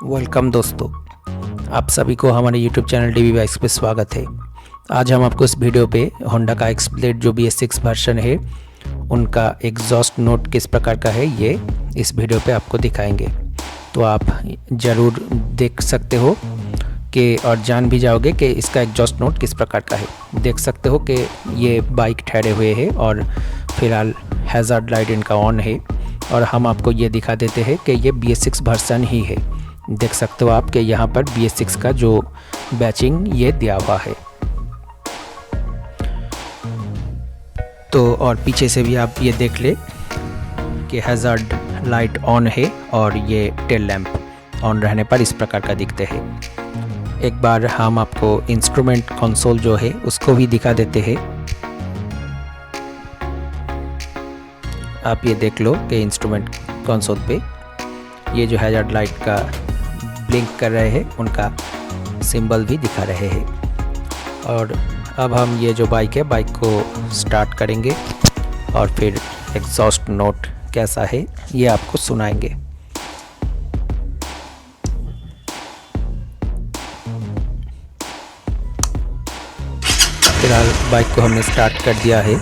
Welcome दोस्तों, आप सभी को हमारे YouTube चैनल डीवी बाइक्स पे स्वागत है। आज हम आपको इस वीडियो पे होंडा का एक्सप्लेड जो BS6 वर्जन है उनका एग्जॉस्ट नोट किस प्रकार का है ये इस वीडियो पे आपको दिखाएंगे। तो आप ज़रूर देख सकते हो कि और जान भी जाओगे कि इसका एग्जॉस्ट नोट किस प्रकार का है। देख सकते हो कि ये बाइक ठहरे हुए है और फिलहाल हैज़ार्ड लाइट इनका ऑन है और हम आपको ये दिखा देते हैं कि ये BS6 वर्जन ही है। देख सकते हो आप कि यहाँ पर BS6 का जो बैचिंग ये दिया हुआ है। तो और पीछे से भी आप ये देख ले कि हैज़ार्ड लाइट ऑन है और ये टेल लैंप ऑन रहने पर इस प्रकार का दिखते हैं। एक बार हम आपको इंस्ट्रूमेंट कंसोल जो है उसको भी दिखा देते हैं। आप ये देख लो कि इंस्ट्रूमेंट कंसोल पे ये जो हैज़ार्ड लाइट का ब्लिंक कर रहे हैं उनका सिंबल भी दिखा रहे हैं। और अब हम ये जो बाइक है बाइक को स्टार्ट करेंगे और फिर एग्जॉस्ट नोट कैसा है ये आपको सुनाएंगे। फिलहाल बाइक को हमने स्टार्ट कर दिया है।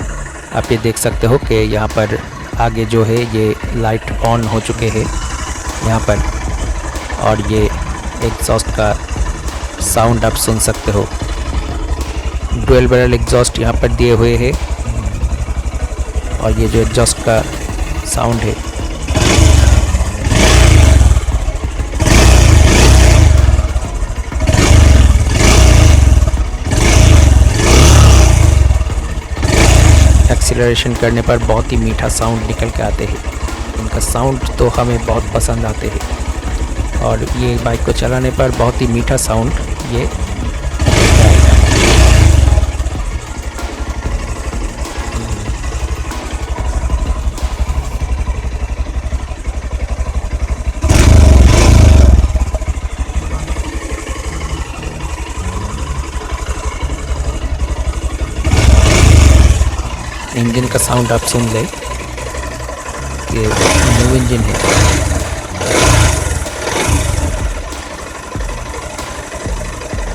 आप ये देख सकते हो कि यहाँ पर आगे जो है ये लाइट ऑन हो चुके हैं यहाँ पर, और ये एग्जॉस्ट का साउंड आप सुन सकते हो। डुअल बैरल एग्जॉस्ट यहाँ पर दिए हुए हैं और ये जो एग्जॉस्ट का साउंड है एक्सीलरेशन करने पर बहुत ही मीठा साउंड निकल के आते हैं। इनका साउंड तो हमें बहुत पसंद आते हैं और ये बाइक को चलाने पर बहुत ही मीठा साउंड ये आएगा। इंजन का साउंड आप सुन ले, ये न्यू इंजन है।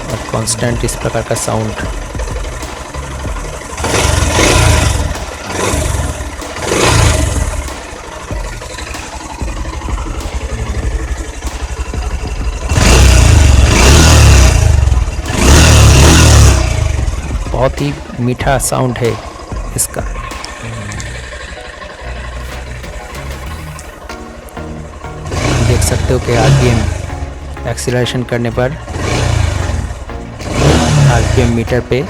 और कांस्टेंट इस प्रकार का साउंड। बहुत ही मीठा साउंड है इसका। देख सकते हो कि RPM एक्सीलरेशन करने पर RPM मीटर पे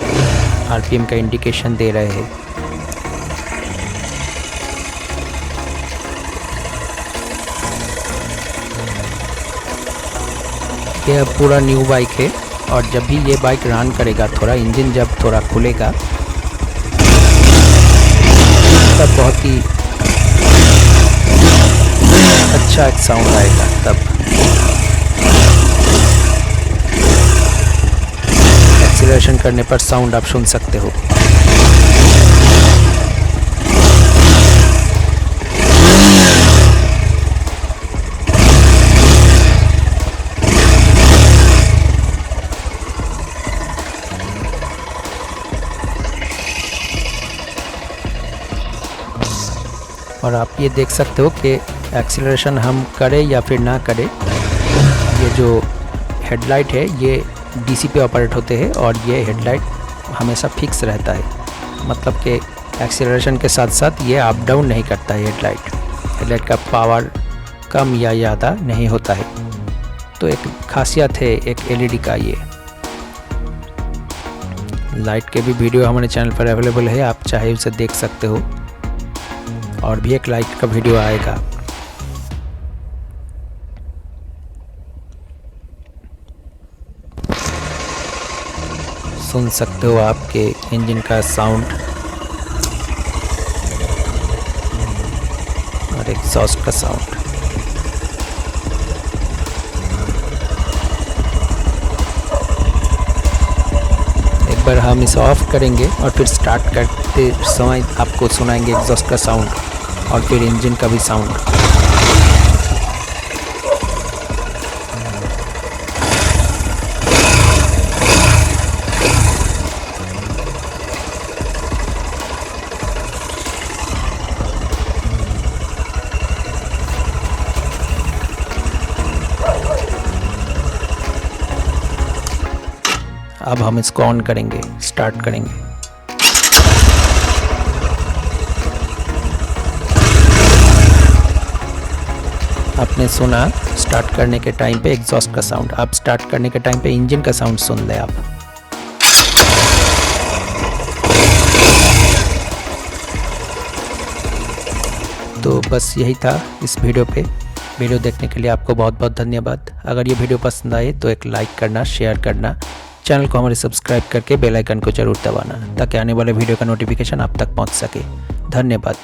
RPM का इंडिकेशन दे रहे हैं। यह पूरा न्यू बाइक है और जब भी ये बाइक रन करेगा थोड़ा इंजन जब थोड़ा खुलेगा तब बहुत ही अच्छा एक साउंड आएगा। तब एक्सीलरेशन करने पर साउंड आप सुन सकते हो। और आप ये देख सकते हो कि एक्सीलरेशन हम करें या फिर ना करें, ये जो हेडलाइट है ये DC पे ऑपरेट होते हैं और ये हेडलाइट हमेशा फिक्स रहता है। मतलब कि एक्सीलरेशन के साथ साथ ये अप डाउन नहीं करता है। हेडलाइट का पावर कम या ज़्यादा नहीं होता है। तो एक खासियत है एक LED का। ये लाइट के भी वीडियो हमारे चैनल पर अवेलेबल है, आप चाहे उसे देख सकते हो। और भी एक लाइट का वीडियो आएगा। सुन सकते हो आपके इंजन का साउंड और एग्जॉस्ट का साउंड। एक बार हम इसे ऑफ करेंगे और फिर स्टार्ट करते समय आपको सुनाएंगे एग्जॉस्ट का साउंड और फिर इंजन का भी साउंड। अब हम इसको ऑन करेंगे, स्टार्ट करेंगे। आपने सुना स्टार्ट करने के टाइम पे एग्जॉस्ट का साउंड, आप स्टार्ट करने के टाइम पे इंजन का साउंड सुन लें आप। तो बस यही था इस वीडियो पे। वीडियो देखने के लिए आपको बहुत बहुत धन्यवाद। अगर ये वीडियो पसंद आए तो एक लाइक करना, शेयर करना, चैनल को हमारे सब्सक्राइब करके बेल आइकन को जरूर दबाना ताकि आने वाले वीडियो का नोटिफिकेशन आप तक पहुंच सके। धन्यवाद।